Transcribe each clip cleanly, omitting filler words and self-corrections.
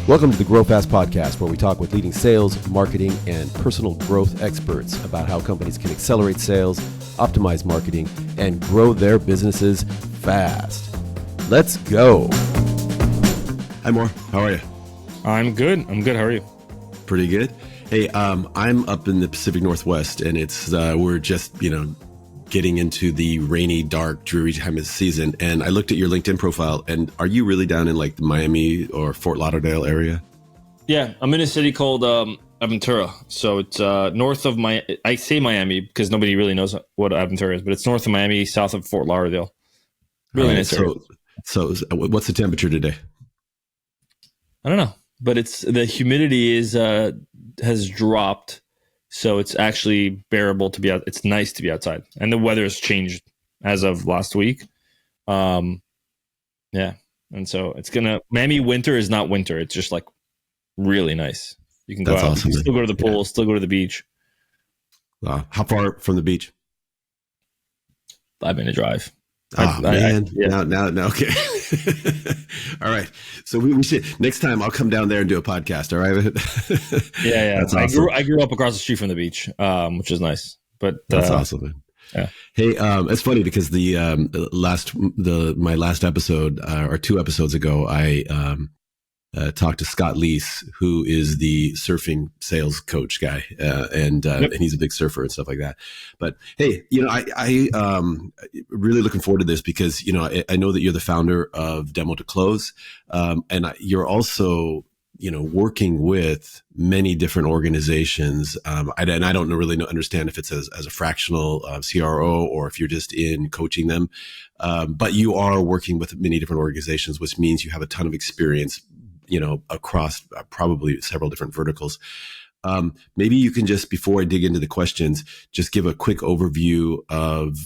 Welcome to the Grow Fast podcast, where we talk with leading sales, marketing, and personal growth experts about how companies can accelerate sales, optimize marketing, and grow their businesses fast. Let's go. Hi, Mor. How are you? I'm good. How are you? Pretty good. Hey, I'm up in the Pacific Northwest, and it's we're just getting into the rainy, dark, dreary time of the season. And I looked at your LinkedIn profile, and are you really down in like the Miami or Fort Lauderdale area? Yeah, I'm in a city called Aventura. So it's north of I say Miami because nobody really knows what Aventura is, but it's north of Miami, south of Fort Lauderdale. Really nice area. So what's the temperature today? I don't know, but the humidity has dropped. So it's actually bearable to be out. It's nice to be outside, and the weather has changed as of last week. And so Miami winter is not winter. It's just like really nice. You can go out, awesome, still go to the pool, still go to the beach. How far from the beach? 5-minute drive. Man. Now, okay. All right. So we should, next time I'll come down there and do a podcast. All right. Yeah. That's awesome. I grew up across the street from the beach, which is nice, but that's awesome, man. Yeah. Hey, it's funny because my last episode or 2 episodes ago, I talked to Scott Leese, who is the surfing sales coach guy, and he's a big surfer and stuff like that. But hey, I really looking forward to this because I know that you're the founder of Demo to Close, and you're also working with many different organizations. And I don't really understand if it's as a fractional CRO or if you're just in coaching them, but you are working with many different organizations, which means you have a ton of experience across probably several different verticals. Maybe you can just, before I dig into the questions, just give a quick overview of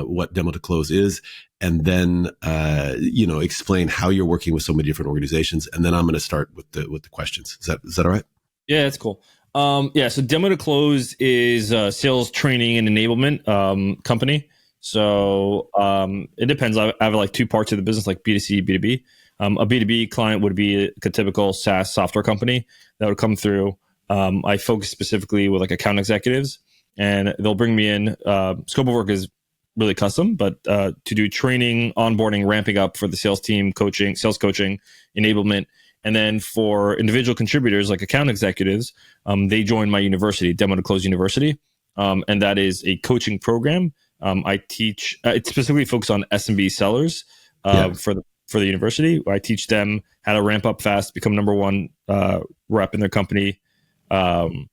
what Demo to Close is, and then explain how you're working with so many different organizations, and then I'm going to start with the questions. Is that all right? Yeah, that's cool. So Demo to Close is a sales training and enablement company. So it depends. I have like 2 parts of the business, like B2C, B2B. A B2B client would be a typical SaaS software company that would come through. I focus specifically with like account executives, and they'll bring me in. Scope of work is really custom, but to do training, onboarding, ramping up for the sales team, sales coaching, enablement. And then for individual contributors like account executives, they join my university, Demo to Close University. And that is a coaching program. I teach, it's specifically focused on SMB sellers for the university. I teach them how to ramp up fast, become number 1 rep in their company, and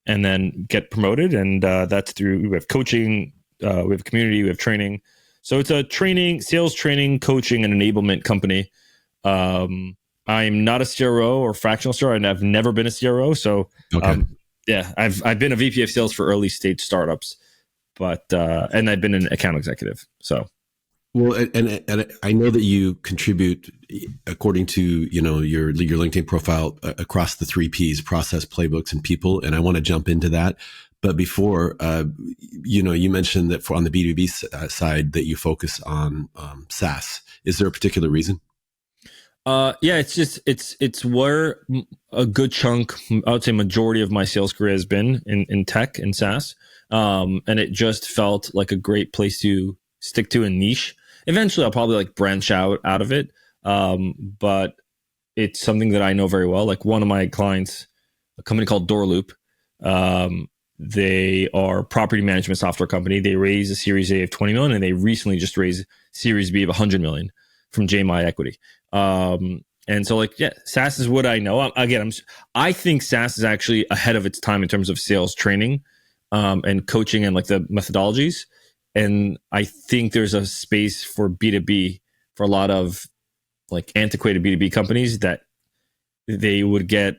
then get promoted. And that's through, we have coaching, we have community, we have training. So it's a sales training, coaching, and enablement company. I'm not a CRO or fractional CRO, and I've never been a CRO. So okay. I've been a VP of sales for early stage startups, but and I've been an account executive. So. Well, and I know that you contribute, according to your LinkedIn profile, across the 3 Ps: process, playbooks, and people. And I want to jump into that. But before, you mentioned that on the B2B side that you focus on SaaS. Is there a particular reason? It's where a good chunk, I would say majority of my sales career has been in tech and SaaS. And it just felt like a great place to stick to a niche. Eventually I'll probably like branch out of it. But it's something that I know very well. Like one of my clients, a company called Doorloop, they are a property management software company. They raised a Series A of 20 million, and they recently just raised Series B of 100 million from JMI Equity. And so SaaS is what I know. I think SaaS is actually ahead of its time in terms of sales training, and coaching and like the methodologies. And I think there's a space for B2B for a lot of like antiquated B2B companies that they would get,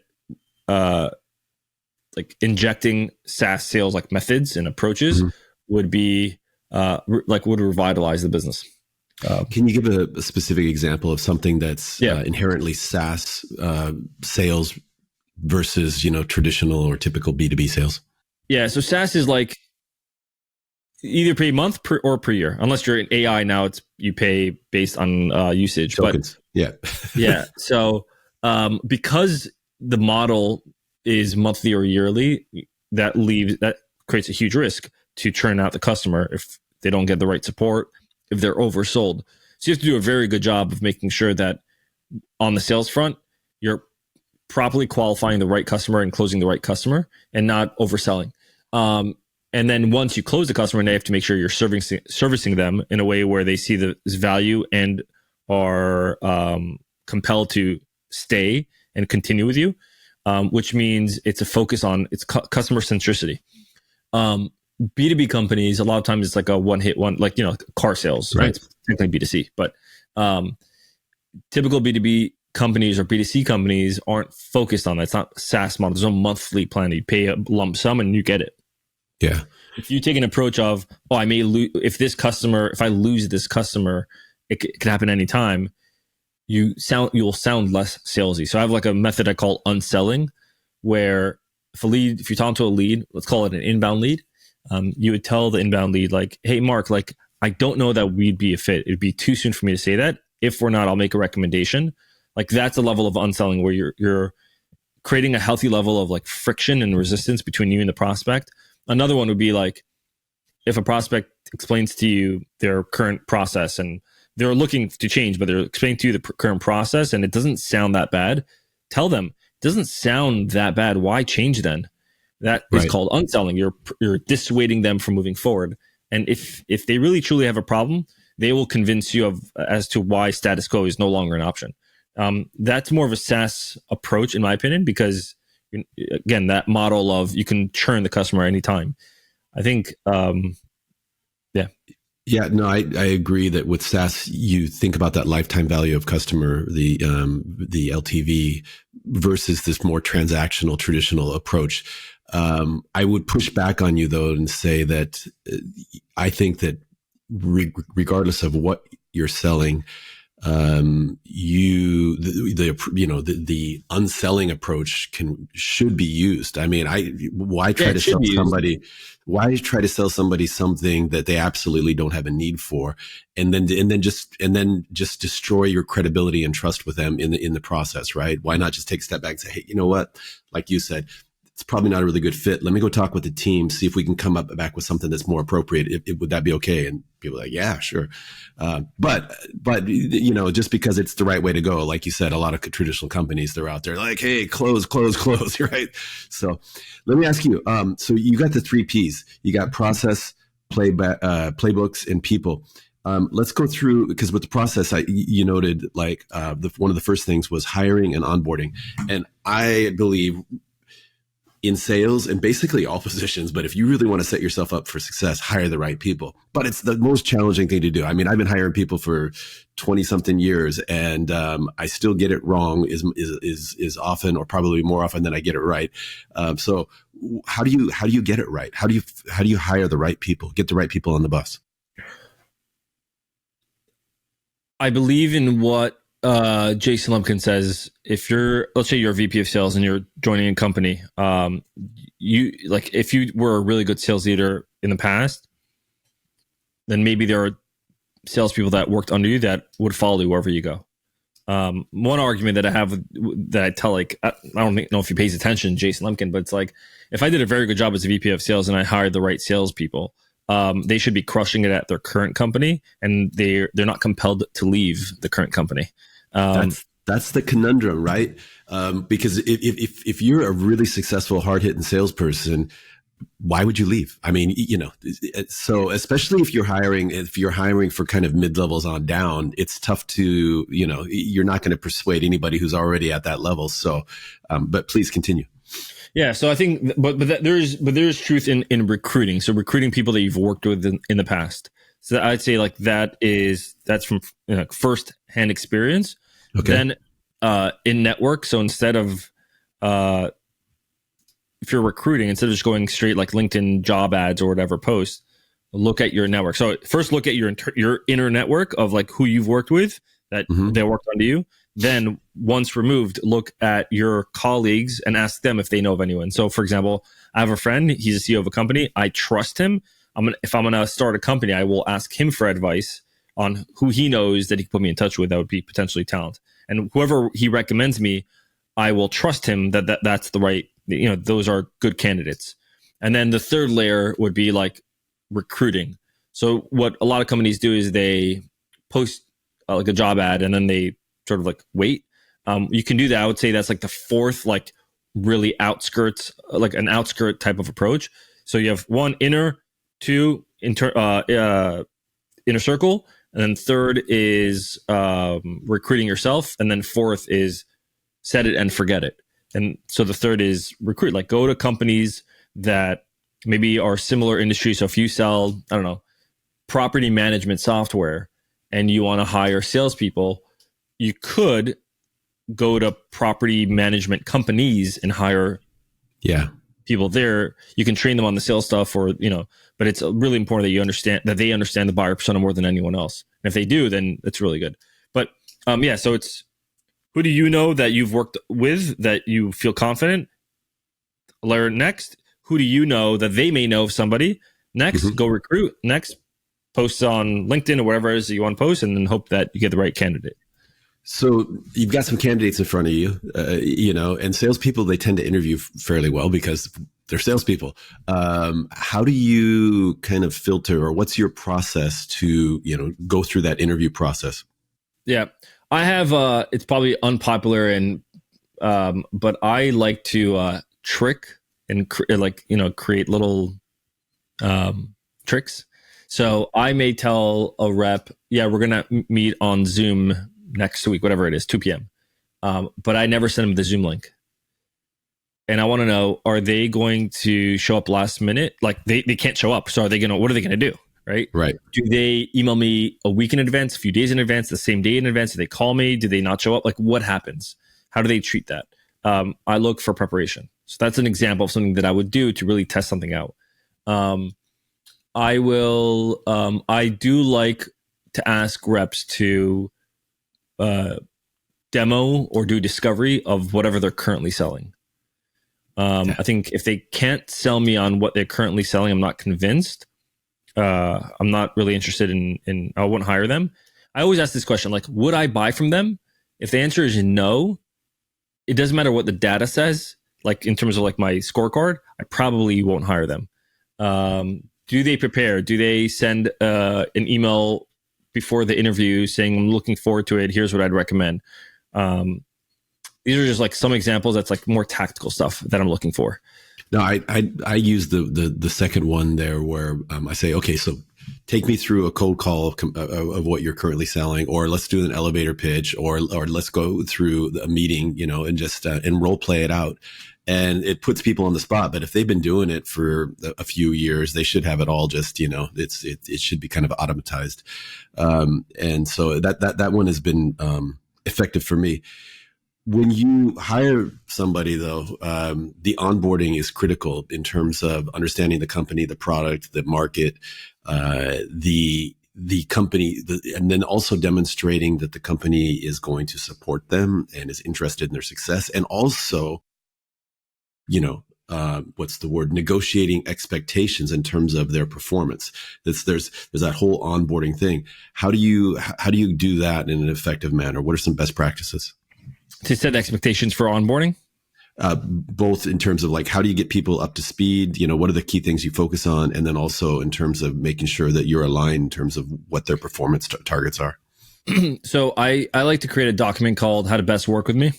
like injecting SaaS sales like methods and approaches would be would revitalize the business. Can you give a specific example of something that's inherently SaaS sales versus traditional or typical B2B sales? Yeah, so SaaS is like either pay month or per year. Unless you're in AI now, you pay based on usage. Tokens. Yeah. So Because the model is monthly or yearly, that creates a huge risk to churn out the customer if they don't get the right support, if they're oversold. So you have to do a very good job of making sure that on the sales front, you're properly qualifying the right customer and closing the right customer and not overselling. And then once you close the customer, now you have to make sure you're servicing them in a way where they see this value and are compelled to stay and continue with you, which means it's a focus on customer centricity. B2B companies, a lot of times it's like a like, car sales, right? It's technically B2C, but typical B2B companies or B2C companies aren't focused on that. It's not SaaS model. There's no monthly plan. You pay a lump sum and you get it. Yeah. If you take an approach of, I may lose, if I lose this customer, it can happen anytime. You'll sound less salesy. So I have like a method I call unselling, where if you're talking to a lead, let's call it an inbound lead, you would tell the inbound lead like, hey, Mark, like, I don't know that we'd be a fit. It'd be too soon for me to say that. If we're not, I'll make a recommendation. Like, that's a level of unselling where you're creating a healthy level of like friction and resistance between you and the prospect. Another one would be like, if a prospect explains to you their current process and they're looking to change, but they're explaining to you the current process and it doesn't sound that bad, tell them, it doesn't sound that bad. Why change then? That is called unselling. You're dissuading them from moving forward. And if they really truly have a problem, they will convince you as to why status quo is no longer an option. That's more of a SaaS approach, in my opinion, because again, that model of you can churn the customer anytime. I think, Yeah, no, I agree that with SaaS, you think about that lifetime value of customer, the LTV, versus this more transactional, traditional approach. I would push back on you though and say that I think that regardless of what you're selling, the unselling approach should be used. I mean, why try to sell somebody something that they absolutely don't have a need for, and then just destroy your credibility and trust with them in the process, right? Why not just take a step back and say, hey, you know what? Like you said, it's probably not a really good fit. Let me go talk with the team, see if we can come back with something that's more appropriate. Would that be okay? And people are like, yeah, sure. But just because it's the right way to go, like you said, a lot of traditional companies, they're out there like, hey, close, right? So let me ask you, so you got the 3 Ps. You got process, playbooks, and people. Let's go through, because with the process, you noted like one of the first things was hiring and onboarding. And I believe in sales and basically all positions, but if you really want to set yourself up for success, hire the right people. But it's the most challenging thing to do. I mean, I've been hiring people for 20 something years, and I still get it wrong is often, or probably more often than I get it right. So how do you get it right? How do you hire the right people, get the right people on the bus? I believe in what Jason Lumpkin says. If let's say you're a VP of sales and you're joining a company, if you were a really good sales leader in the past, then maybe there are salespeople that worked under you that would follow you wherever you go. One argument that I have that I tell, like, I don't know if he pays attention, Jason Lumpkin, but it's like, if I did a very good job as a VP of sales and I hired the right salespeople, they should be crushing it at their current company, and they're not compelled to leave the current company. That's the conundrum, right? Because if you're a really successful, hard-hitting salesperson, why would you leave? I mean, so especially if you're hiring for kind of mid-levels on down, it's tough to, you're not going to persuade anybody who's already at that level. So, but please continue. Yeah, so I think, but there's truth in recruiting. So recruiting people that you've worked with in the past. So I'd say like that's from first-hand experience. Okay. Then in network. So instead of if you're recruiting, instead of just going straight like LinkedIn job ads or whatever posts, look at your network. So first look at your inner network of like who you've worked with that they worked under you. Then once removed, look at your colleagues and ask them if they know of anyone. So for example, I have a friend, he's a CEO of a company. I trust him. If I'm going to start a company, I will ask him for advice on who he knows that he can put me in touch with that would be potentially talent. and whoever he recommends me, I will trust him that's the right, those are good candidates. And then the third layer would be like recruiting. So what a lot of companies do is they post like a job ad and then they sort of like wait. You can do that. I would say that's like the fourth, like really outskirts, like an outskirt type of approach. So you have one inner, two inner circle, and then third is recruiting yourself, and then fourth is set it and forget it. And so the third is recruit, like go to companies that maybe are similar industry. So if you sell, I don't know, property management software and you want to hire salespeople, you could go to property management companies and hire people there. You can train them on the sales stuff, or but it's really important that they understand the buyer persona more than anyone else. And if they do, then it's really good. But so it's, who do you know that you've worked with that you feel confident? Learn next. Who do you know that they may know of somebody? Next, go recruit. Next, post on LinkedIn or whatever it is that you want to post, and then hope that you get the right candidate. So you've got some candidates in front of you, and salespeople, they tend to interview fairly well because they're salespeople. How do you kind of filter, or what's your process to, go through that interview process? Yeah, I have, it's probably unpopular, but I like to trick and create little tricks. So I may tell a rep, we're going to meet on Zoom next week, whatever it is, 2 p.m. But I never send them the Zoom link. And I want to know, are they going to show up last minute? Like they can't show up. So what are they going to do? Right. Do they email me a week in advance, a few days in advance, the same day in advance? Do they call me? Do they not show up? Like what happens? How do they treat that? I look for preparation. So that's an example of something that I would do to really test something out. I do like to ask reps to demo or do discovery of whatever they're currently selling. I think if they can't sell me on what they're currently selling, I'm not convinced. I'm not really interested in I wouldn't hire them. I always ask this question, like, would I buy from them? If the answer is no, it doesn't matter what the data says, like in terms of like my scorecard, I probably won't hire them. Do they prepare? Do they send an email before the interview saying, I'm looking forward to it, here's what I'd recommend? These are just like some examples. That's like more tactical stuff that I'm looking for. No, I use the second one there where I say, okay, so take me through a cold call of what you're currently selling, or let's do an elevator pitch, or let's go through a meeting, and just and role play it out. And it puts people on the spot. But if they've been doing it for a few years, they should have it all just, it should be kind of automatized. And so that one has been effective for me. When you hire somebody, though, the onboarding is critical in terms of understanding the company, the product, the market, the company, and then also demonstrating that the company is going to support them and is interested in their success, and also, negotiating expectations in terms of their performance. There's that whole onboarding thing. How do you do that in an effective manner? What are some best practices to set expectations for onboarding? Both in terms of like, how do you get people up to speed? What are the key things you focus on? And then also in terms of making sure that you're aligned in terms of what their performance targets are. So I like to create a document called How to Best Work With Me.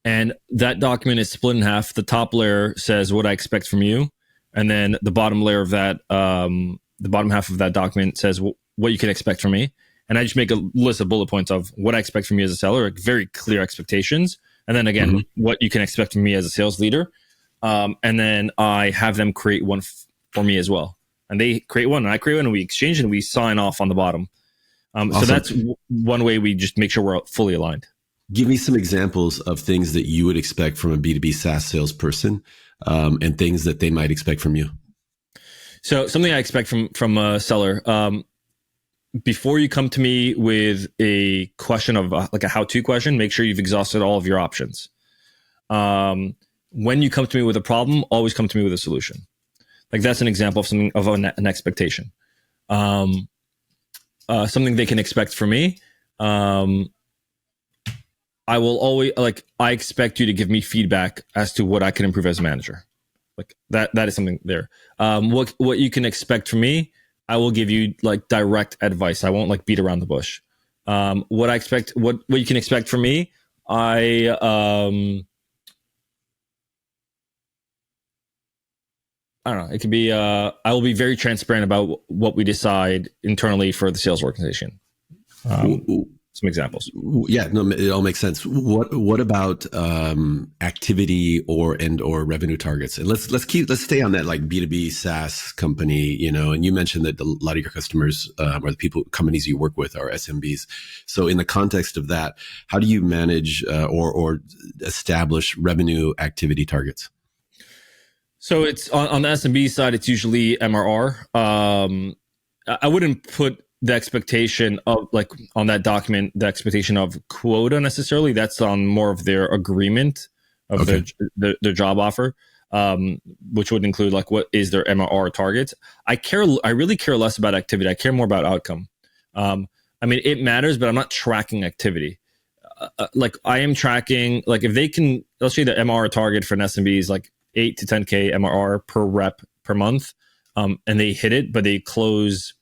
And that document is split in half. The top layer says what I expect from you. And then the bottom layer of that, the bottom half of that document says what you can expect from me. And I just make a list of bullet points of what I expect from you as a seller, like very clear expectations. And then again, what you can expect from me as a sales leader. And then I have them create one for me as well. And they create one and I create one and we exchange and we sign off on the bottom. Awesome. So that's one way we just make sure we're fully aligned. Give me some examples of things that you would expect from a B2B SaaS salesperson, and things that they might expect from you. So something I expect from a seller, before you come to me with a question of like a how-to question, make sure you've exhausted all of your options. When you come to me with a problem, always come to me with a solution. Like that's an example of something of an expectation. Something they can expect from me. I will always I expect you to give me feedback as to what I can improve as a manager. Like that is something there. What you can expect from me, I will give you like direct advice. I won't like beat around the bush. What you can expect from me, I don't know. It could be I will be very transparent about what we decide internally for the sales organization. Some examples. Yeah, no, it all makes sense. What about activity or revenue targets? And let's stay on that like B2B SaaS company, you know. And you mentioned that a lot of your customers or the companies you work with are SMBs. So in the context of that, how do you manage or establish revenue activity targets? So it's on the SMB side, it's usually MRR. I wouldn't put the expectation of like on that document, the expectation of quota necessarily. That's on more of their agreement of their job offer, which would include like what is their MRR targets. I really care less about activity. I care more about outcome. I mean, it matters, but I'm not tracking activity. Like I am tracking, like if they can, let's say the MRR target for an SMB is like 8 to 10K MRR per rep per month. And they hit it, but they close,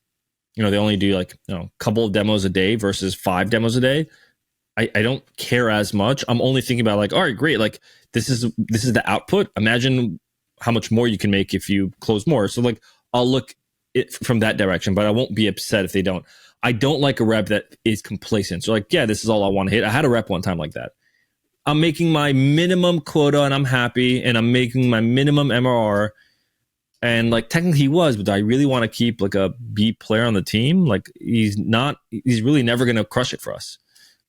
you know, they only do like, you know, a couple of demos a day versus 5 demos a day. I don't care as much. I'm only thinking about like, all right, great. Like this is the output. Imagine how much more you can make if you close more. So like, I'll look it from that direction, but I won't be upset if they don't. I don't like a rep that is complacent. So like, yeah, this is all I want to hit. I had a rep one time like that. I'm making my minimum quota and I'm happy, and I'm making my minimum MRR. And like technically he was, but I really want to keep like a B player on the team. Like he's really never going to crush it for us.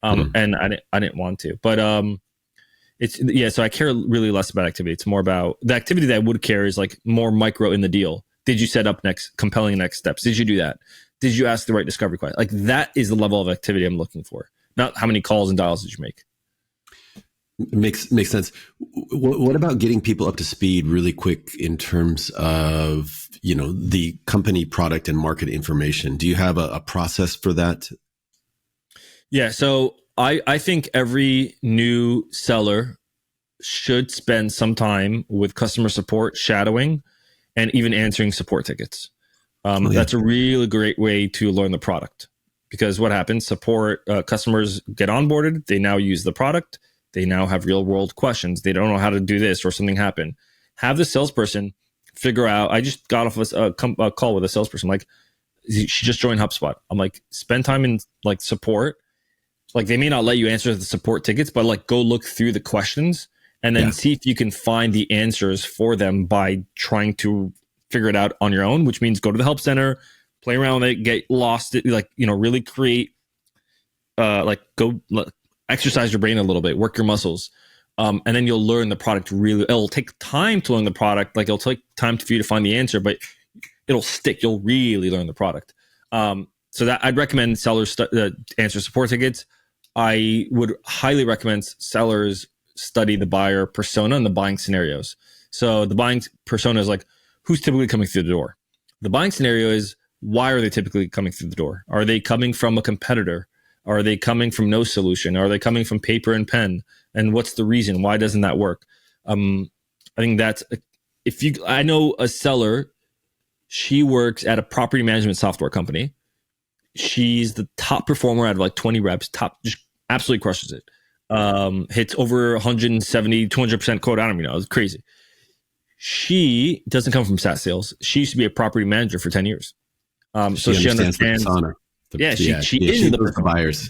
And I didn't want to, but so I care really less about activity. It's more about the activity that I would care is like more micro in the deal. Did you set up compelling next steps? Did you do that? Did you ask the right discovery question? Like that is the level of activity I'm looking for, not how many calls and dials did you make. Makes sense. What about getting people up to speed really quick in terms of, you know, the company product and market information? Do you have a process for that? Yeah. So I think every new seller should spend some time with customer support, shadowing, and even answering support tickets. That's a really great way to learn the product, because what happens, customers get onboarded. They now use the product. They now have real world questions. They don't know how to do this or something happened. Have the salesperson figure out. I just got off a call with a salesperson. Like, she just joined HubSpot. I'm like, spend time in like support. Like they may not let you answer the support tickets, but like go look through the questions and then see if you can find the answers for them by trying to figure it out on your own, which means go to the help center, play around with it, get lost, like, you know, really create, exercise your brain a little bit, work your muscles. And then you'll learn the product really. It'll take time to learn the product. Like it'll take time for you to find the answer, but it'll stick. You'll really learn the product. So that I'd recommend sellers answer support tickets. I would highly recommend sellers study the buyer persona and the buying scenarios. So the buying persona is like, who's typically coming through the door? The buying scenario is, why are they typically coming through the door? Are they coming from a competitor? Are they coming from no solution? Are they coming from paper and pen? And what's the reason? Why doesn't that work? I think that's, I know a seller, she works at a property management software company. She's the top performer out of like 20 reps, just absolutely crushes it. Hits over 170, 200% quota. I don't even know. It's crazy. She doesn't come from SAS Sales. She used to be a property manager for 10 years. So she understands. She is the buyers.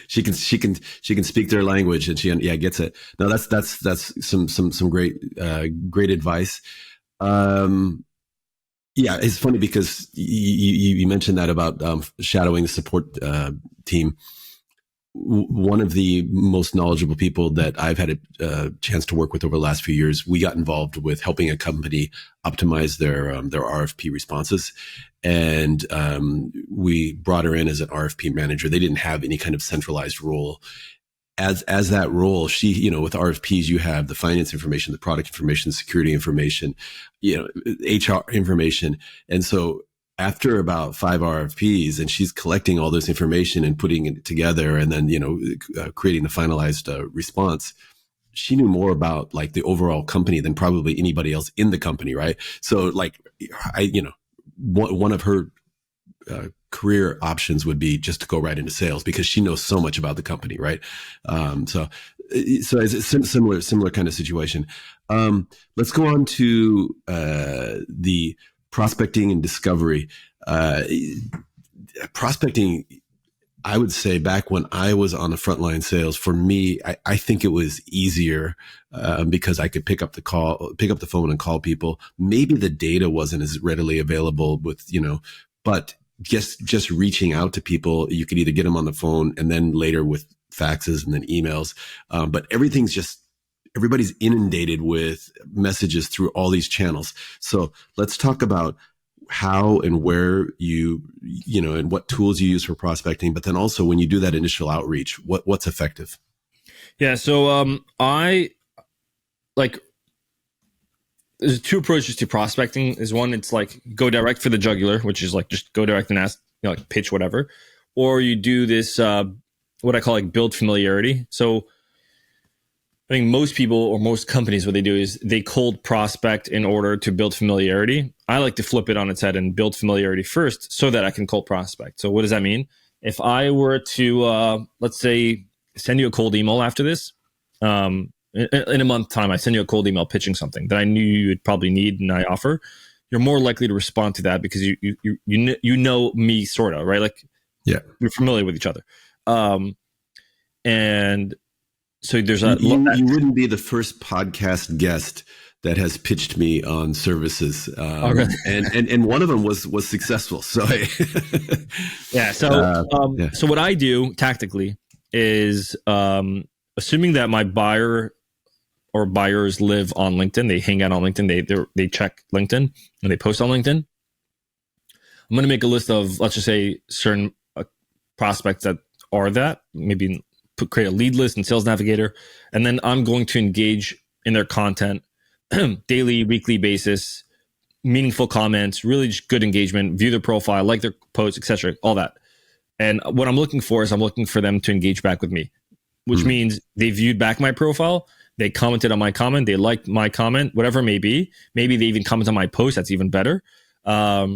She can speak their language, and she gets it. No, that's some great advice. It's funny because you mentioned that about shadowing the support team. One of the most knowledgeable people that I've had a chance to work with over the last few years, we got involved with helping a company optimize their RFP responses. And we brought her in as an RFP manager. They didn't have any kind of centralized role. As that role, she, you know, with RFPs, you have the finance information, the product information, the security information, you know, HR information. And so after about 5 RFPs, and she's collecting all this information and putting it together, and then, creating the finalized response, she knew more about like the overall company than probably anybody else in the company. Right. So like one of her career options would be just to go right into sales because she knows so much about the company. Right. So it's a similar kind of situation. Let's go on to the prospecting and discovery. Prospecting, I would say back when I was on the frontline sales, for me, I think it was easier because I could pick up the phone and call people. Maybe the data wasn't as readily available but just reaching out to people, you could either get them on the phone and then later with faxes and then emails. But everybody's inundated with messages through all these channels. So let's talk about how and where and what tools you use for prospecting, but then also when you do that initial outreach, what's effective? Yeah. So I like, there's two approaches to prospecting. Is one, it's like go direct for the jugular, which is like just go direct and ask, like pitch whatever, or you do this what I call like build familiarity. So I think most people or most companies, what they do is they cold prospect in order to build familiarity. I like to flip it on its head and build familiarity first so that I can cold prospect. So what does that mean? If I were to, let's say, send you a cold email after this, in a month time, I send you a cold email pitching something that I knew you would probably need and I offer, you're more likely to respond to that because you know me sort of, right? Like, yeah, we're familiar with each other. And so there's you wouldn't be the first podcast guest that has pitched me on services, okay. and one of them was successful. So yeah. So what I do tactically is assuming that my buyer or buyers live on LinkedIn, they hang out on LinkedIn, they check LinkedIn and they post on LinkedIn. I'm going to make a list of, let's just say, certain prospects that are that, maybe create a lead list in Sales Navigator, and then I'm going to engage in their content daily, weekly basis, meaningful comments, really just good engagement, view their profile, like their posts, etc., all that. And what I'm looking for is I'm looking for them to engage back with me, which means they viewed back my profile, they commented on my comment, they liked my comment, whatever it may be. Maybe they even comment on my post. That's even better. I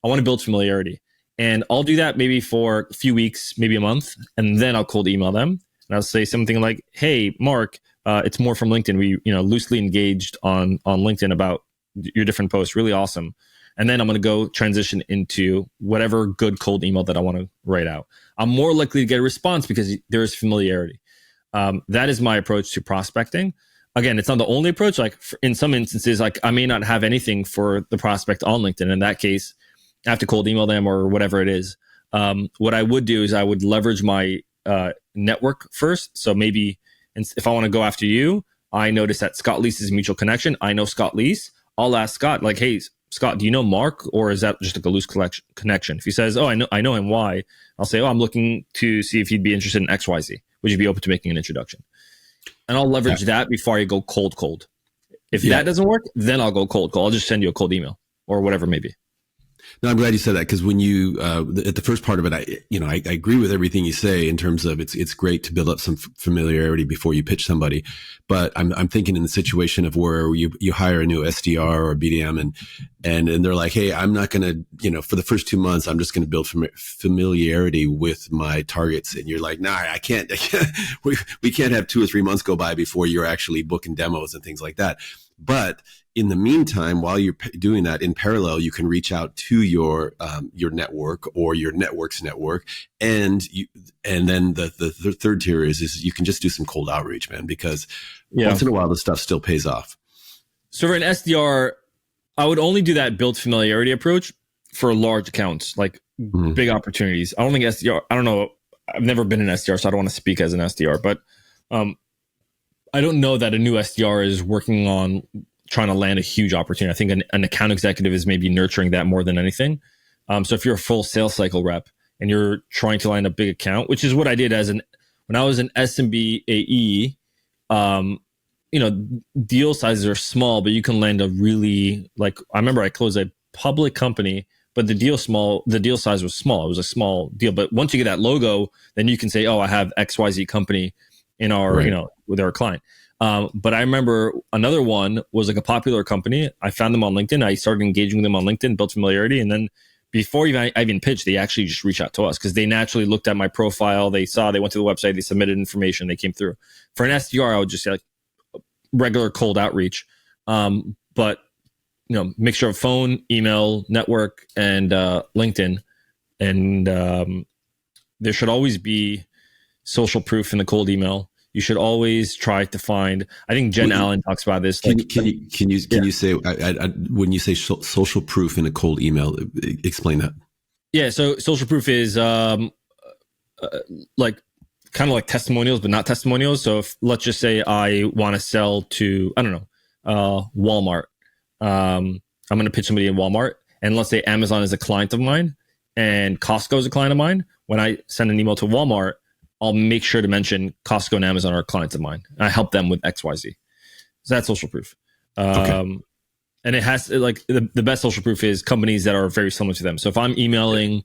want to build familiarity. And I'll do that maybe for a few weeks, maybe a month, and then I'll cold email them. And I'll say something like, hey, Mark, it's Mor from LinkedIn. We loosely engaged on LinkedIn about your different posts. Really awesome. And then I'm going to go transition into whatever good cold email that I want to write out. I'm more likely to get a response because there is familiarity. That is my approach to prospecting. Again, it's not the only approach. Like in some instances, like I may not have anything for the prospect on LinkedIn. In that case, I have to cold email them or whatever it is. What I would do is I would leverage my network first. So maybe if I want to go after you, I notice that Scott Leese is a mutual connection. I know Scott Leese. I'll ask Scott, like, hey, Scott, do you know Mark, or is that just like a loose connection? If he says, oh, I know him, why? I'll say, oh, I'm looking to see if he'd be interested in XYZ. Would you be open to making an introduction? And I'll leverage that before I go cold. If that doesn't work, then I'll go cold. I'll just send you a cold email or whatever it may be. No, I'm glad you said that, because when you at the first part of it, I agree with everything you say in terms of it's great to build up some familiarity before you pitch somebody. But I'm thinking in the situation of where you hire a new SDR or BDM and they're like, hey, I'm not going to, for the first 2 months, I'm just going to build familiarity with my targets. And you're like, nah, I can't. We can't have 2 or 3 months go by before you're actually booking demos and things like that. But in the meantime, while you're doing that, in parallel, you can reach out to your network or your network's network, and then the third tier is you can just do some cold outreach, man, because once in a while the stuff still pays off. So for an SDR, I would only do that build familiarity approach for large accounts, like big opportunities. I don't think SDR. I don't know. I've never been an SDR, so I don't want to speak as an SDR, but I don't know that a new SDR is working on trying to land a huge opportunity. I think an account executive is maybe nurturing that more than anything. So if you're a full sales cycle rep and you're trying to land a big account, which is what I did when I was an SMB AE, deal sizes are small, but you can land a really, like, I remember I closed a public company, but the deal size was small. It was a small deal. But once you get that logo, then you can say, oh, I have XYZ company in our, Right. with our client. But I remember another one was like a popular company. I found them on LinkedIn. I started engaging with them on LinkedIn, built familiarity. And then before I even pitched, they actually just reached out to us because they naturally looked at my profile. They went to the website, they submitted information, they came through. For an SDR, I would just say like regular cold outreach. But mixture of phone, email, network, and LinkedIn. And there should always be social proof in the cold email. You should always try to find. I think Jen Allen talks about this. Can you say when you say social proof in a cold email? Explain that. Yeah, so social proof is like kind of like testimonials, but not testimonials. So if, let's just say I want to sell to Walmart. I'm going to pitch somebody in Walmart, and let's say Amazon is a client of mine, and Costco is a client of mine. When I send an email to Walmart, I'll make sure to mention Costco and Amazon are clients of mine. I help them with XYZ. So that's social proof. Okay. And it has like the best social proof is companies that are very similar to them. So if I'm emailing,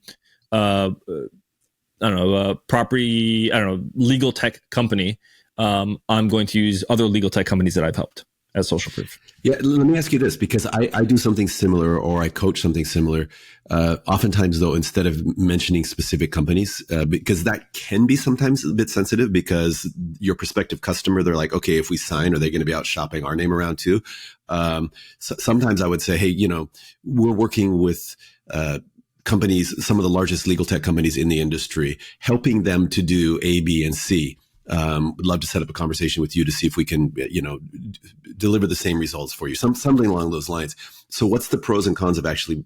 legal tech company, I'm going to use other legal tech companies that I've helped as social proof. Yeah, let me ask you this, because I do something similar, or I coach something similar. Oftentimes, though, instead of mentioning specific companies, because that can be sometimes a bit sensitive, because your prospective customer, they're like, okay, if we sign, are they going to be out shopping our name around too? Sometimes I would say, hey, we're working with companies, some of the largest legal tech companies in the industry, helping them to do A, B, and C. Would love to set up a conversation with you to see if we can, deliver the same results for you. Something along those lines. So what's the pros and cons of actually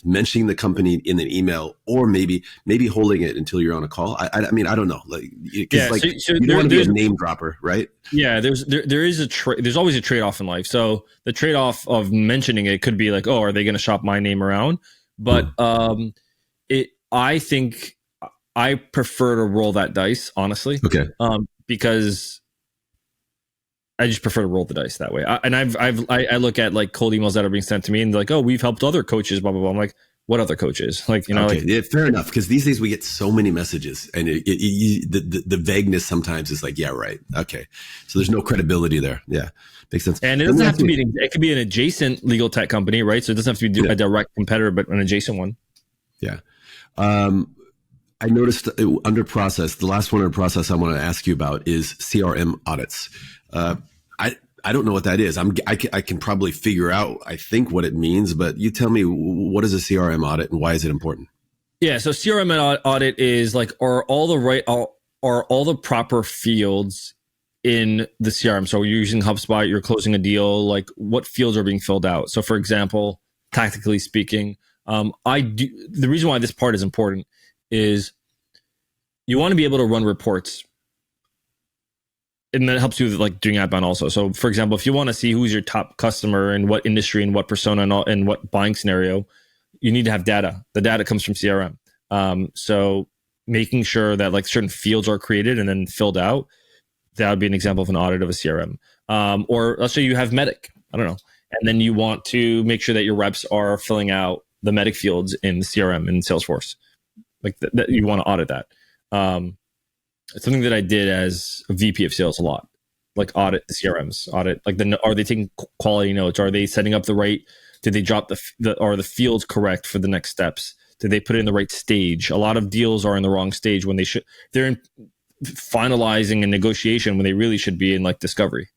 mentioning the company in an email, or maybe holding it until you're on a call? I mean, I don't know. You don't want to be a name dropper, right? Yeah, there's always a trade-off in life. So the trade-off of mentioning it could be like, oh, are they going to shop my name around? But I think I prefer to roll that dice, honestly. Okay. Because I just prefer to roll the dice that way. I look at like cold emails that are being sent to me, and they're like, oh, we've helped other coaches, blah blah blah. I'm like, what other coaches? Okay. Yeah, fair enough. Because these days we get so many messages, and the vagueness sometimes is like, yeah, right, okay. So there's no credibility there. Yeah, makes sense. And it doesn't have to be. It could be an adjacent legal tech company, right? So it doesn't have to be a direct competitor, but an adjacent one. Yeah. I noticed under process, the last one under process I want to ask you about is CRM audits. I don't know what that is. I can probably figure out, I think, what it means, but you tell me, what is a CRM audit and why is it important? Yeah, so CRM audit is like, are all the proper fields in the CRM? So you're using HubSpot, you're closing a deal, like what fields are being filled out? So for example, tactically speaking, the reason why this part is important is you want to be able to run reports, and that helps you with like doing outbound also. So for example, if you want to see who's your top customer and what industry and what persona and what buying scenario, you need to have data. The data comes from CRM. So making sure that like certain fields are created and then filled out, that would be an example of an audit of a CRM. Or let's say you have medic, I don't know, and then you want to make sure that your reps are filling out the medic fields in CRM and Salesforce. Like that you want to audit that. It's something that I did as a VP of sales a lot, like audit the CRMs, audit like are they taking quality notes? Are they setting up the right? Did they drop are the fields correct for the next steps? Did they put it in the right stage? A lot of deals are in the wrong stage when they're in finalizing a negotiation when they really should be in like discovery.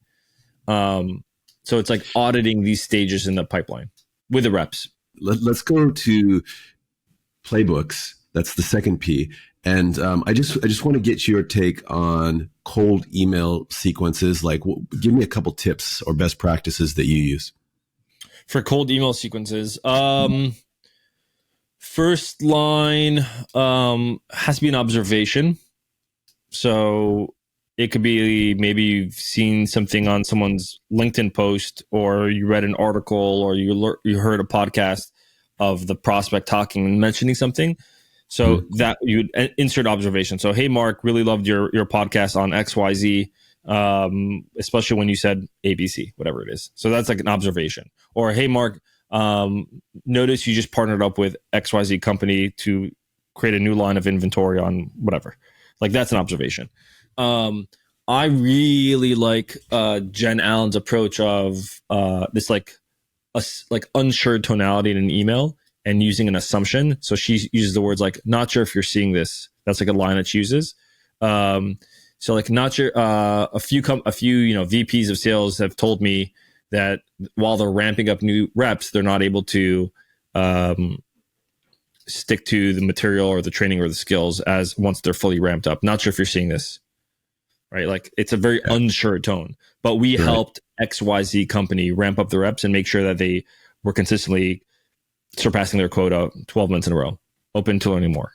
So it's like auditing these stages in the pipeline with the reps. Let's go to playbooks. That's the second P. And I just want to get your take on cold email sequences. Like, give me a couple tips or best practices that you use for cold email sequences. First line has to be an observation. So it could be maybe you've seen something on someone's LinkedIn post, or you read an article, or you heard a podcast of the prospect talking and mentioning something. So that you'd insert observation. So, hey, Mark, really loved your podcast on XYZ, especially when you said ABC, whatever it is. So that's like an observation. Or, hey, Mark, Notice you just partnered up with XYZ company to create a new line of inventory on whatever. Like that's an observation. I really like Jen Allen's approach of this like unsure tonality in an email and using an assumption. So she uses the words like, not sure if you're seeing this. That's like a line that she uses. So like not sure, a few VPs of sales have told me that while they're ramping up new reps, they're not able to stick to the material or the training or the skills as once they're fully ramped up. Not sure if you're seeing this, right? Like it's a very unsure tone, but we helped XYZ company ramp up the reps and make sure that they were consistently surpassing their quota 12 months in a row, open to learning more,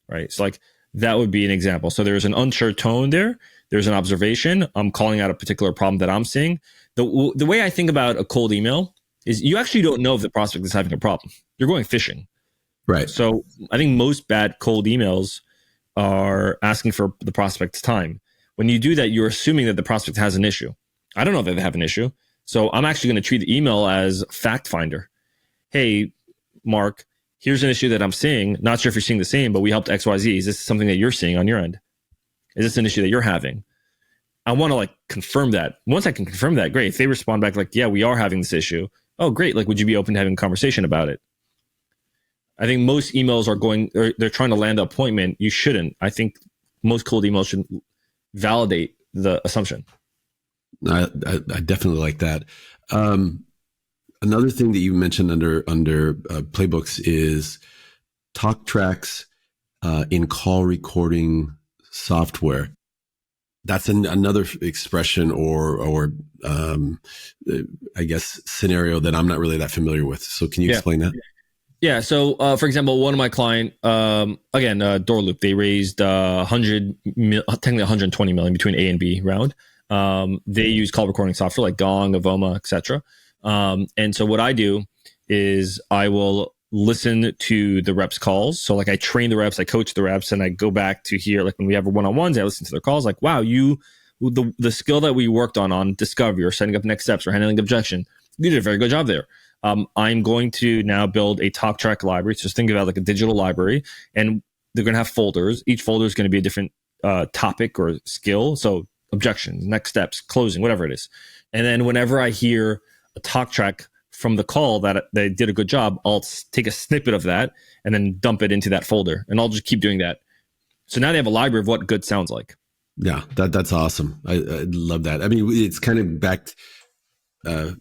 right? So like that would be an example. So there's an unsure tone there. There's an observation. I'm calling out a particular problem that I'm seeing. The way I think about a cold email is you actually don't know if the prospect is having a problem. You're going fishing. Right. So I think most bad cold emails are asking for the prospect's time. When you do that, you're assuming that the prospect has an issue. I don't know that they have an issue. So I'm actually going to treat the email as fact finder. Hey, Mark, here's an issue that I'm seeing. Not sure if you're seeing the same, but we helped XYZ. Is this something that you're seeing on your end? Is this an issue that you're having? I want to like confirm that. Once I can confirm that, great. If they respond back like, yeah, we are having this issue. Oh, great. Like, would you be open to having a conversation about it? I think most emails are going, or they're trying to land an appointment. You shouldn't. I think most cold emails should validate the assumption. I definitely like that. Another thing that you mentioned under playbooks is talk tracks in call recording software. That's another expression or I guess scenario that I'm not really that familiar with. So can you explain that? Yeah. So, for example, one of my client, again, Doorloop, they raised technically 120 million between A and B round. They use call recording software like Gong, Avoma, etc. And so what I do is I will listen to the reps' calls. So like I train the reps, I coach the reps, and I go back to hear, like when we have one-on-ones, I listen to their calls like, wow, the skill that we worked on discovery or setting up next steps or handling objection, you did a very good job there. I'm going to now build a talk track library. So just think about like a digital library, and they're going to have folders. Each folder is going to be a different topic or skill. So objections, next steps, closing, whatever it is. And then whenever I hear a talk track from the call that they did a good job, I'll take a snippet of that and then dump it into that folder, and I'll just keep doing that. So now they have a library of what good sounds like. Yeah, that's awesome. I love that. I mean, it's kind of back.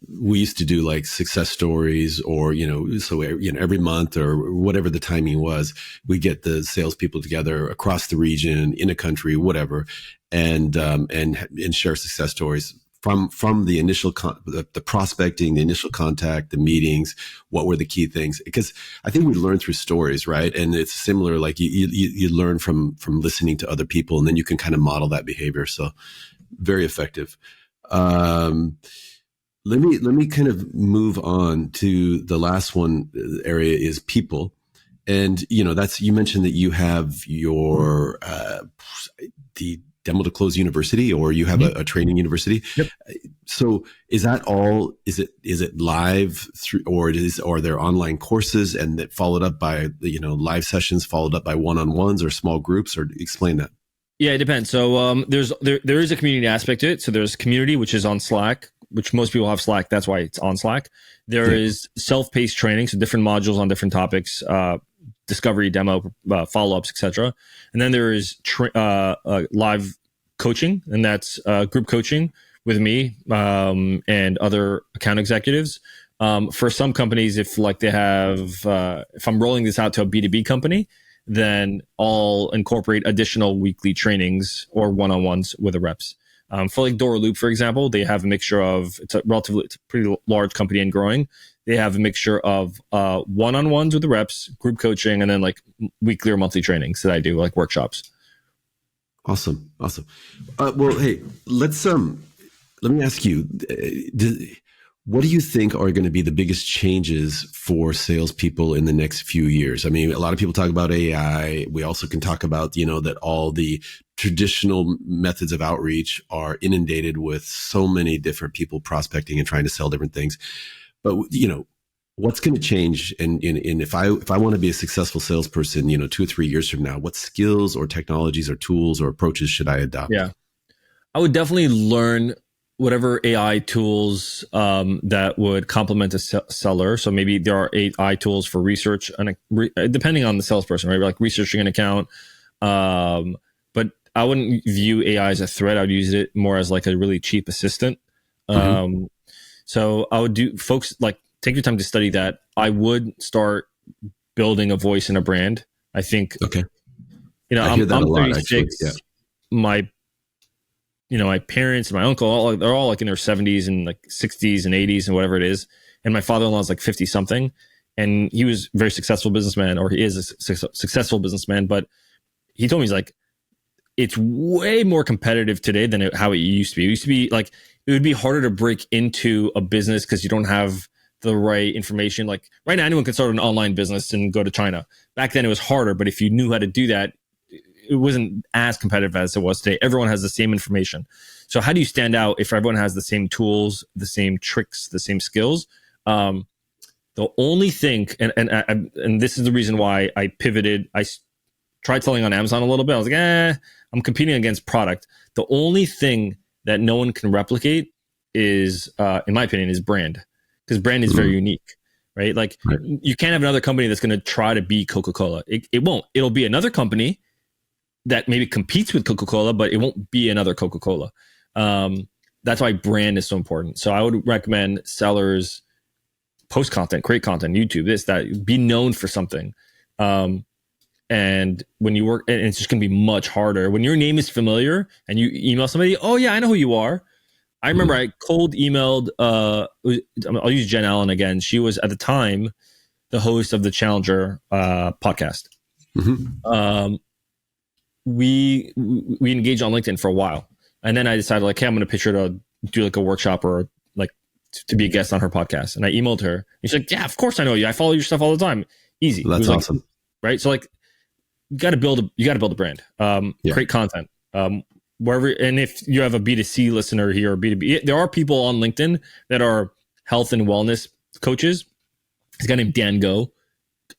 We used to do like success stories, or every month or whatever the timing was, we get the salespeople together across the region, in a country, whatever, and share success stories from the initial the prospecting, the initial contact, the meetings. What were the key things? Because I think we learn through stories, right? And it's similar, like you learn from listening to other people, and then you can kind of model that behavior. So very effective. Let me kind of move on to the last one area is people. And, you mentioned that you have your, the Demo to Close University, or you have a training university. Yep. So is that all, is it live through, or are there online courses and that followed up by, live sessions followed up by one-on-ones or small groups, or explain that? Yeah, it depends. So, there is a community aspect to it. So there's community, which is on Slack, which most people have Slack. That's why it's on Slack. There is self-paced training, so different modules on different topics, discovery, demo, follow-ups, etc. And then there is live coaching, and that's group coaching with me and other account executives. For some companies, if I'm rolling this out to a B2B company, then I'll incorporate additional weekly trainings or one-on-ones with the reps. For like Doorloop, for example, they have a mixture of, it's a pretty large company and growing. They have a mixture of one-on-ones with the reps, group coaching, and then like weekly or monthly trainings that I do, like workshops. Awesome. Well, hey, let me ask you, what do you think are going to be the biggest changes for salespeople in the next few years? I mean, a lot of people talk about AI. We also can talk about, that all the traditional methods of outreach are inundated with so many different people prospecting and trying to sell different things. But, what's going to change? And if I want to be a successful salesperson, 2 or 3 years from now, what skills or technologies or tools or approaches should I adopt? Yeah, I would definitely learn whatever AI tools that would complement a seller. So maybe there are AI tools for research, and depending on the salesperson, right? Like researching an account. But I wouldn't view AI as a threat. I would use it more as like a really cheap assistant. So I would folks like take your time to study that. I would start building a voice and a brand. I think, okay. I hear that I'm 36. Yeah. My parents and my uncle, they're all like in their 70s and like 60s and 80s and whatever it is. And my father-in-law is like 50 something. And he was a very successful businessman, or he is a successful businessman. But he told me, he's like, it's way more competitive today than how it used to be. It used to be like, it would be harder to break into a business because you don't have the right information. Like right now, anyone can start an online business and go to China. Back then it was harder, but if you knew how to do that, it wasn't as competitive as it was today. Everyone has the same information. So how do you stand out if everyone has the same tools, the same tricks, the same skills? The only thing, and this is the reason why I pivoted. I tried selling on Amazon a little bit. I was like, I'm competing against product. The only thing that no one can replicate is, in my opinion, is brand, because brand is very unique, right? Like you can't have another company that's going to try to be Coca-Cola. It won't. It'll be another company that maybe competes with Coca-Cola, but it won't be another Coca-Cola. That's why brand is so important. So I would recommend sellers post content, create content, YouTube, this, that, be known for something. And when you work, and it's just going to be much harder when your name is familiar and you email somebody, oh yeah, I know who you are. I remember I cold emailed, I'll use Jen Allen again. She was at the time the host of the Challenger podcast. We engaged on LinkedIn for a while, and then I decided like, hey, I'm going to pitch her to do like a workshop or like to be a guest on her podcast. And I emailed her, and she's like, yeah, of course I know you. I follow your stuff all the time. Easy. That's awesome. Like, right. So like, you got to build a brand, create content, wherever. And if you have a B2C listener here or B2B, there are people on LinkedIn that are health and wellness coaches. There's a guy named Dan Go,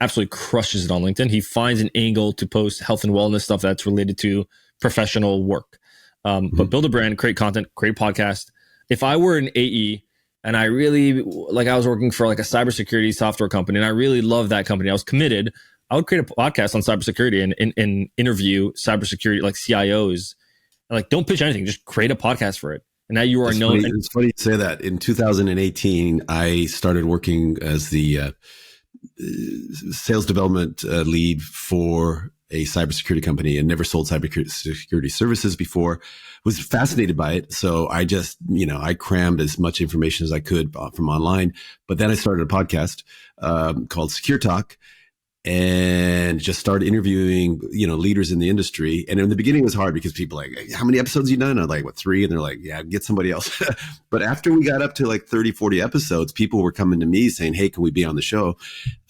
absolutely crushes it on LinkedIn. He finds an angle to post health and wellness stuff that's related to professional work. But build a brand, create content, create a podcast. If I were an AE and I really, like I was working for like a cybersecurity software company and I really love that company, I was committed, I would create a podcast on cybersecurity and interview cybersecurity, like CIOs. Like, don't pitch anything, just create a podcast for it. And now you are known. It's funny you say that. In 2018, I started working as the sales development lead for a cybersecurity company and never sold cybersecurity services before. Was fascinated by it. So I just, I crammed as much information as I could from online. But then I started a podcast called Secure Talk, and just started interviewing, leaders in the industry. And in the beginning it was hard because people like, how many episodes you done? I'm like, what, 3? And they're like, yeah, get somebody else. But after we got up to like 30, 40 episodes, people were coming to me saying, hey, can we be on the show?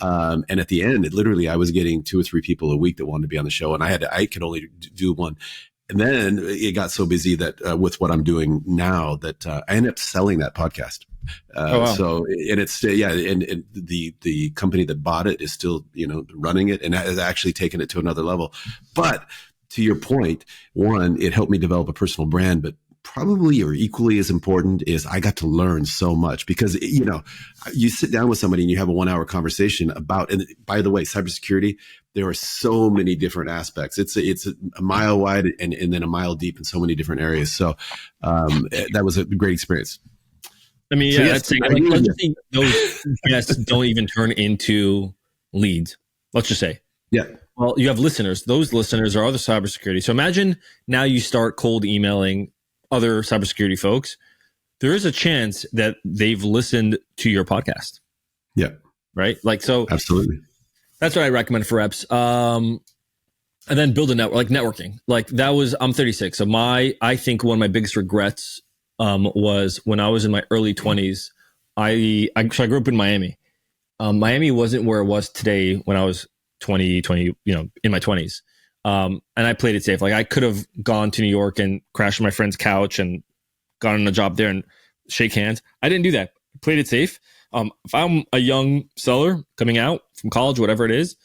And at the end, I was getting 2 or 3 people a week that wanted to be on the show. And I could only do one. And then it got so busy that with what I'm doing now that I ended up selling that podcast. So, and it's, and the company that bought it is still, running it and has actually taken it to another level. But to your point, one, it helped me develop a personal brand, but probably or equally as important is I got to learn so much because, you sit down with somebody and you have a 1-hour conversation about, and by the way, cybersecurity, there are so many different aspects. It's a mile wide and then a mile deep in so many different areas. So that was a great experience. I mean, yeah, so let's just say those guests don't even turn into leads. Let's just say. Yeah. Well, you have listeners. Those listeners are other cybersecurity. So imagine now you start cold emailing other cybersecurity folks. There is a chance that they've listened to your podcast. Yeah. Right? Like, so. Absolutely. That's what I recommend for reps. And then build a network, like networking. Like that was, I'm 36. So I think one of my biggest regrets was when I was in my early 20s. I grew up in Miami. Miami wasn't where it was today when I was 20, in my 20s. And I played it safe. Like I could have gone to New York and crashed on my friend's couch and gotten a job there and shake hands. I didn't do that. I played it safe. If I'm a young seller coming out from college, whatever it is,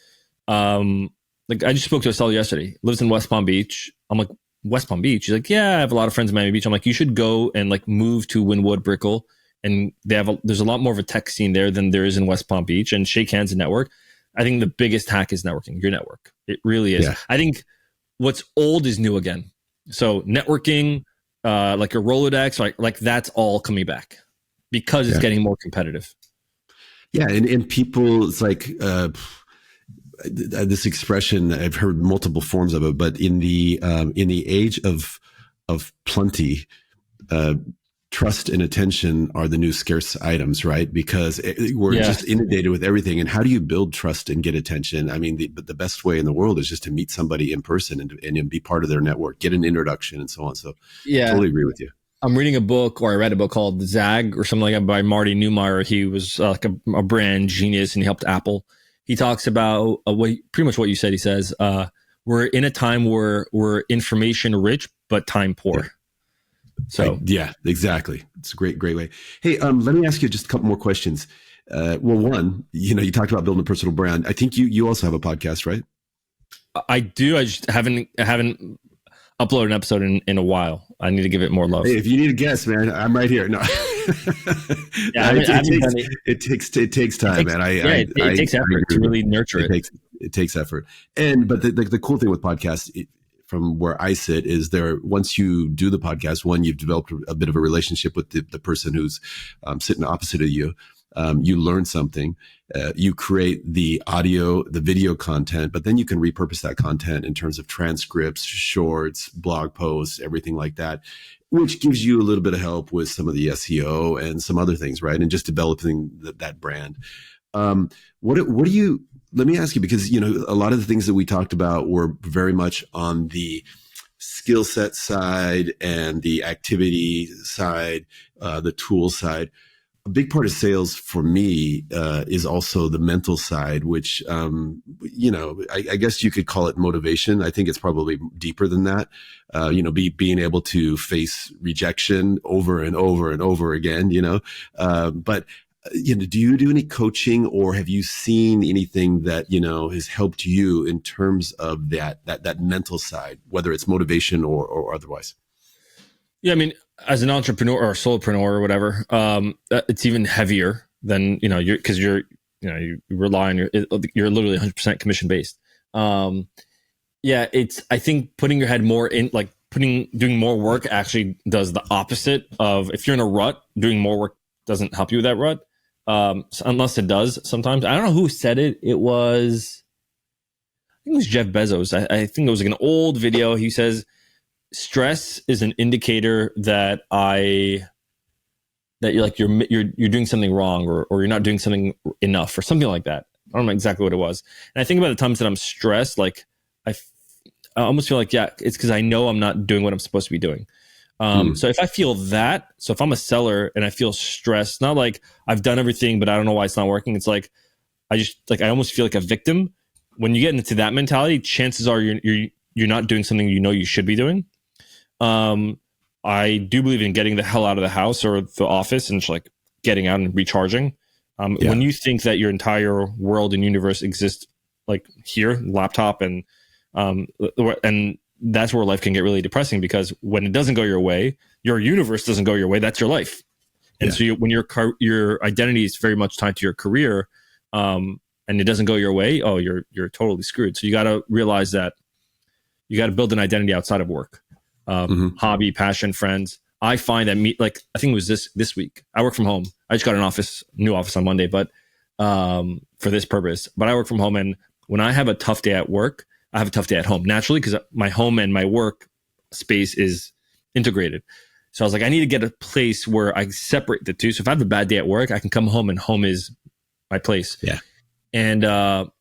like I just spoke to a seller yesterday, lives in West Palm Beach. I'm like, West Palm Beach? He's like, yeah, I have a lot of friends in Miami Beach. I'm like, you should go and like move to Wynwood, Brickell, and there's a lot more of a tech scene there than there is in West Palm Beach, and shake hands and network. I think the biggest hack is networking, your network. It really is. Yeah. I think what's old is new again. So networking, like your Rolodex, like that's all coming back because it's getting more competitive. Yeah. And people, it's like, this expression, I've heard multiple forms of it, but in the age of plenty, trust and attention are the new scarce items, right? Because we're just inundated with everything. And how do you build trust and get attention? I mean, the best way in the world is just to meet somebody in person and be part of their network, get an introduction and so on. So I totally agree with you. I'm reading a book, or I read a book called Zag or something like that by Marty Neumeier. He was like a brand genius, and he helped Apple. He talks about pretty much what you said. He says, we're in a time where we're information rich, but time poor. Yeah. So yeah, exactly. It's a great way. Hey, let me ask you just a couple more questions. Well, one, you talked about building a personal brand. I think you also have a podcast, right? I do. I just haven't uploaded an episode in a while. I need to give it more love. Hey, if you need a guest, man, I'm right here. No. It takes time, man. It takes effort to really nurture it. It takes effort. But the cool thing with podcasts, from where I sit, is once you do the podcast, one, you've developed a bit of a relationship with the person who's sitting opposite of you. You learn something, you create the audio, the video content, but then you can repurpose that content in terms of transcripts, shorts, blog posts, everything like that, which gives you a little bit of help with some of the SEO and some other things, right? And just developing that brand. Let me ask you, because, a lot of the things that we talked about were very much on the skill set side and the activity side, the tool side. A big part of sales for me is also the mental side, which, I guess you could call it motivation. I think it's probably deeper than that. Being able to face rejection over and over and over again, but do you do any coaching, or have you seen anything that, has helped you in terms of that mental side, whether it's motivation or otherwise? Yeah. I mean, as an entrepreneur or solopreneur or whatever, it's even heavier than, you rely on you're literally 100% commission based. I think putting your head more in, like doing more work actually does the opposite of, if you're in a rut, doing more work doesn't help you with that rut. Unless it does sometimes. I don't know who said it. I think it was Jeff Bezos. I think it was like an old video. He says, stress is an indicator that you're doing something wrong, or you're not doing something enough, or something like that. I don't know exactly what it was. And I think about the times that I'm stressed, like I almost feel like, it's because I know I'm not doing what I'm supposed to be doing. So if I feel that, so if I'm a seller and I feel stressed, not like I've done everything, but I don't know why it's not working. It's like, I almost feel like a victim. When you get into that mentality, chances are you're not doing something you should be doing. I do believe in getting the hell out of the house or the office and just like getting out and recharging. When you think that your entire world and universe exists like here, laptop, and that's where life can get really depressing, because when it doesn't go your way, your universe doesn't go your way. That's your life. And so when your identity is very much tied to your career, and it doesn't go your way, you're totally screwed. So you got to realize that you got to build an identity outside of work, hobby, passion, friends. I find that I think it was this week. I work from home. I just got new office on Monday, but for this purpose. But I work from home, and when I have a tough day at work, I have a tough day at home naturally, because my home and my work space is integrated. So I was like, I need to get a place where I separate the two. So if I have a bad day at work, I can come home, and home is my place. Yeah. And I'm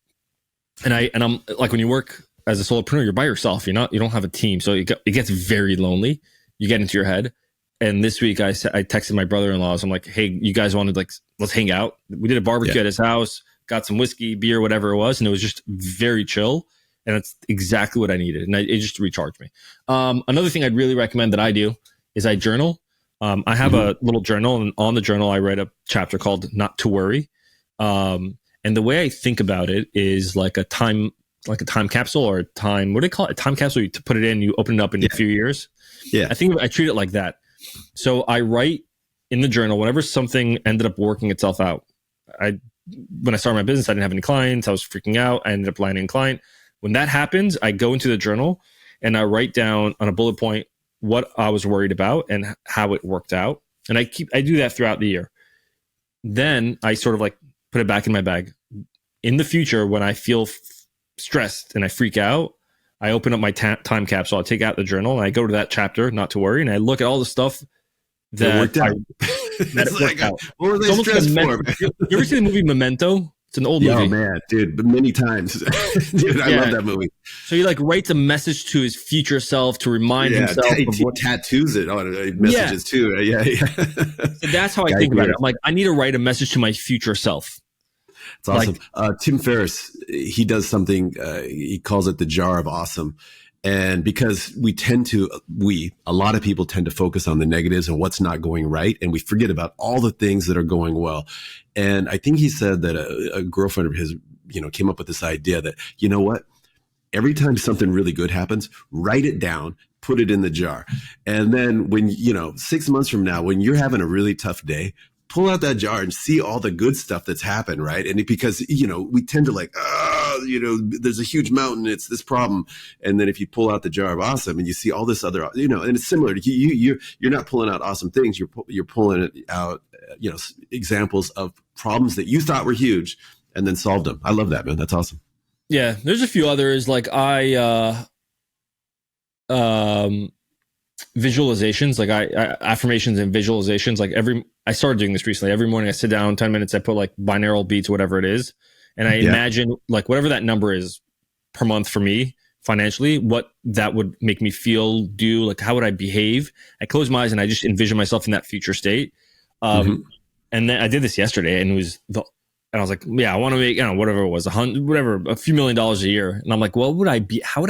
like, when you work as a solopreneur, you're by yourself. You don't have a team. So it gets very lonely. You get into your head. And this week I texted my brother-in-law. So I'm like, hey, you guys wanted, let's hang out. We did a barbecue at his house, got some whiskey, beer, whatever it was. And it was just very chill. And that's exactly what I needed. And it just recharged me. Another thing I'd really recommend that I do is I journal. I have a little journal, and on the journal, I write a chapter called "Not to Worry." And the way I think about it is like a time capsule, or a time. What do they call it? A time capsule. You put it in, you open it up in a few years. Yeah, I treat it like that. So I write in the journal whenever something ended up working itself out. When I started my business, I didn't have any clients. I was freaking out. I ended up landing a client. When that happens, I go into the journal and I write down on a bullet point what I was worried about and how it worked out. And I do that throughout the year. Then I sort of like put it back in my bag. In the future, when I feel stressed and I freak out, I open up my time capsule. I take out the journal and I go to that chapter, Not to Worry, and I look at all the stuff that worked out. Worked out. What were they stressed for? You ever see the movie Memento? It's an old movie. Oh man, dude, but many times. Dude, I love that movie. So he like writes a message to his future self to remind himself. He tattoos it on messages too. Yeah. So that's how I think about it. I'm like, I need to write a message to my future self. It's awesome. Tim Ferriss, he does something, he calls it the jar of awesome. And because a lot of people tend to focus on the negatives and what's not going right. And we forget about all the things that are going well. And I think he said that a girlfriend of his, came up with this idea that, you know what, every time something really good happens, write it down, put it in the jar. And then when, 6 months from now, when you're having a really tough day, pull out that jar and see all the good stuff that's happened, right? And because, we tend to like, there's a huge mountain, it's this problem. And then if you pull out the jar of awesome and you see all this other, and it's similar to you're not pulling out awesome things, you're pulling out, examples of problems that you thought were huge and then solved them. I love that, man. That's awesome. Yeah. There's a few others like visualizations, like affirmations and visualizations. Like I started doing this recently. Every morning I sit down 10 minutes, I put like binaural beats, whatever it is. And I imagine like whatever that number is per month for me financially, what that would make me feel, do, like how would I behave? I close my eyes and I just envision myself in that future state. And then I did this yesterday and I was like, yeah, I want to make, whatever it was, a few $1 million a year. And I'm like, how would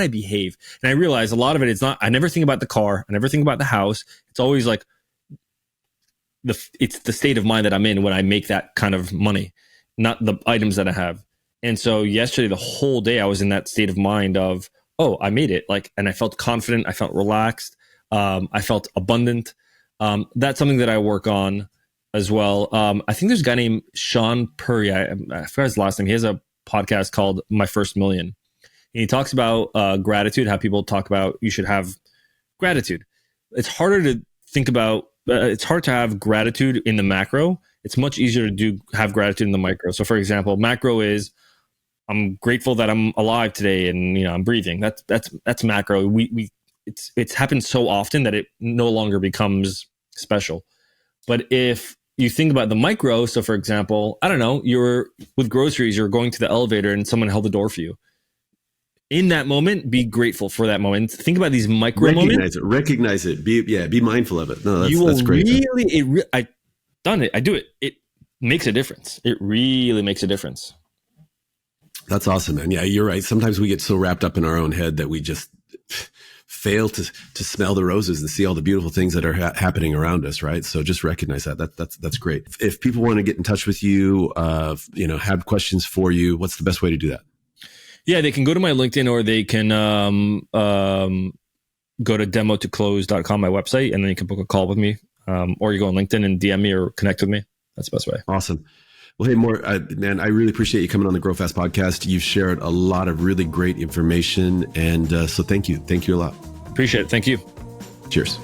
I behave? And I realized a lot of it is not, I never think about the car. I never think about the house. It's always like it's the state of mind that I'm in when I make that kind of money, not the items that I have. And so yesterday, the whole day I was in that state of mind of, oh, I made it. And I felt confident. I felt relaxed. I felt abundant. That's something that I work on as well. I think there's a guy named Sean Purry. I forgot his last name. He has a podcast called My First Million. And he talks about gratitude, how people talk about you should have gratitude. It's harder to think about. It's hard to have gratitude in the macro. It's much easier to have gratitude in the micro. So for example, macro is I'm grateful that I'm alive today and I'm breathing. That's macro. It's happened so often that it no longer becomes special. But if you think about the micro, so for example, I don't know, you're with groceries, you're going to the elevator and someone held the door for you. In that moment, be grateful for that moment. Think about these micro moments. Recognize it. Be mindful of it. No, that's great. I've done it. I do it. It makes a difference. It really makes a difference. That's awesome, man. Yeah, you're right. Sometimes we get so wrapped up in our own head that we just fail to smell the roses and see all the beautiful things that are happening around us, right? So just recognize that. That's great. If people want to get in touch with you, have questions for you, what's the best way to do that? Yeah, they can go to my LinkedIn or they can go to demotoclose.com, my website, and then you can book a call with me. Or you go on LinkedIn and DM me or connect with me. That's the best way. Awesome. Well, hey, Mor, man, I really appreciate you coming on the Grow Fast podcast. You've shared a lot of really great information. And so thank you. Thank you a lot. Appreciate it. Thank you. Cheers.